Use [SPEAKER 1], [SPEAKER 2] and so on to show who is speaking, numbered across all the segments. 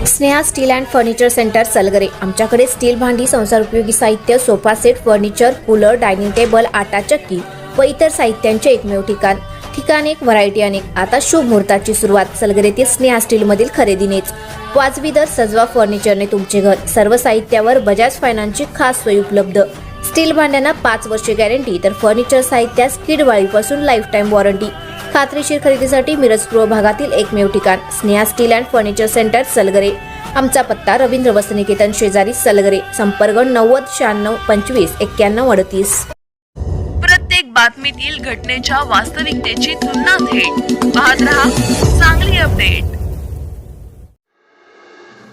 [SPEAKER 1] Sneha steel and furniture centre Salgare. आमच्याकडे steel भांडी, संसार उपयोगी साहित्य, sofa set, furniture, cooler, dining table, आटा चक्की व इतर साहित्यांचे एकमेव ठिकाण एक, व्हरायटी अनेक। आता शुभ मुहूर्ताची सुरुवात सलगरेतील स्नेहा स्टील मधील खरेदीनेच। वाजवी दर, सजवा फर्निचरने तुमचे घर। सर्व साहित्यावर बजाज फायनान्सची खास सोय उपलब्ध। स्टील भांड्यांना 5 वर्षे गॅरंटी, तर फर्निचर साहित्यास किडवाळीपासून लाईफ टाइम वॉरंटी। खात्रीशीर खरेदीसाठी मिरज पूर्व भागातील एकमेव ठिकाण Sneha steel and furniture centre Salgare. आमचा पत्ता रवींद्र वसनिकेतन शेजारी सलगरे। संपर्क 90 96 25 91 38।
[SPEAKER 2] प्रत्येक बातमीतील घटनेच्या वास्तविकतेची तुलना थेट पाहत रहा चांगली अपडेट।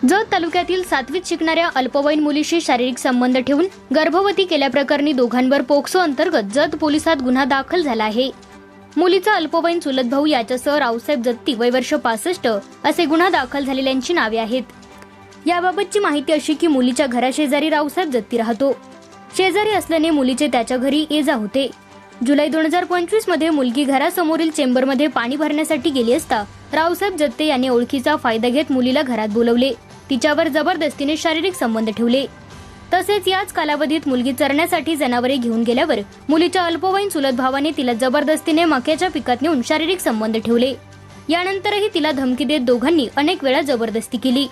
[SPEAKER 3] जत तालुक्यातील 7वीत शिकणाऱ्या अल्पवयीन मुलीशी शारीरिक संबंध ठेवून गर्भवती केल्याप्रकरणी दोघांवर पोक्सो अंतर्गत जत पोलिसात गुन्हा दाखल झाला आहे। मुलीचा अल्पवयीन चुलत भाऊ याच्यासह रावसाहेब जत्ती वय वर्ष 65 असे गुन्हा दाखल झालेल्यांची नावे आहेत। याबाबतची माहिती अशी की मुलीच्या घराशेजारी रावसाहेब जत्ती राहतो। शेजारी असल्याने मुलीचे त्याच्या घरी ये जा होते। जुलै 2025 मध्ये मुलगी घरासमोरील चेंबरमध्ये पाणी भरण्यासाठी गेली असता रावसाहेब जत्ते यांनी ओळखीचा फायदा घेत मुलीला घरात बोलवले। तिच्यावर जबरदस्तीने शारीरिक संबंध ठेवले। तसेच याच कालावधीत मुलगी चरण्यासाठी जनावरे घेऊन गेल्यावर मुलीच्या अल्पवयीन चुलत भावाने तिला जबरदस्तीने मक्याच्या पिकात नेऊन शारीरिक संबंध ठेवले। यानंतरही तिला धमकी देत दोघांनी अनेक वेळा जबरदस्ती केली।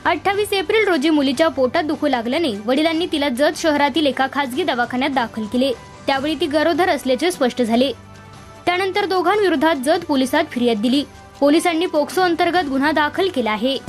[SPEAKER 3] 28 एप्रिल रोजी मुलीच्या पोटात दुखू लागल्याने वडिलांनी तिला जत शहरातील एका खासगी दवाखान्यात दाखल केले। त्यावेळी ती गरोदर असल्याचे स्पष्ट झाले। त्यानंतर दोघांविरोधात जत पोलिसात फिर्याद दिली। पोलिसांनी पोक्सो अंतर्गत गुन्हा दाखल केला आहे।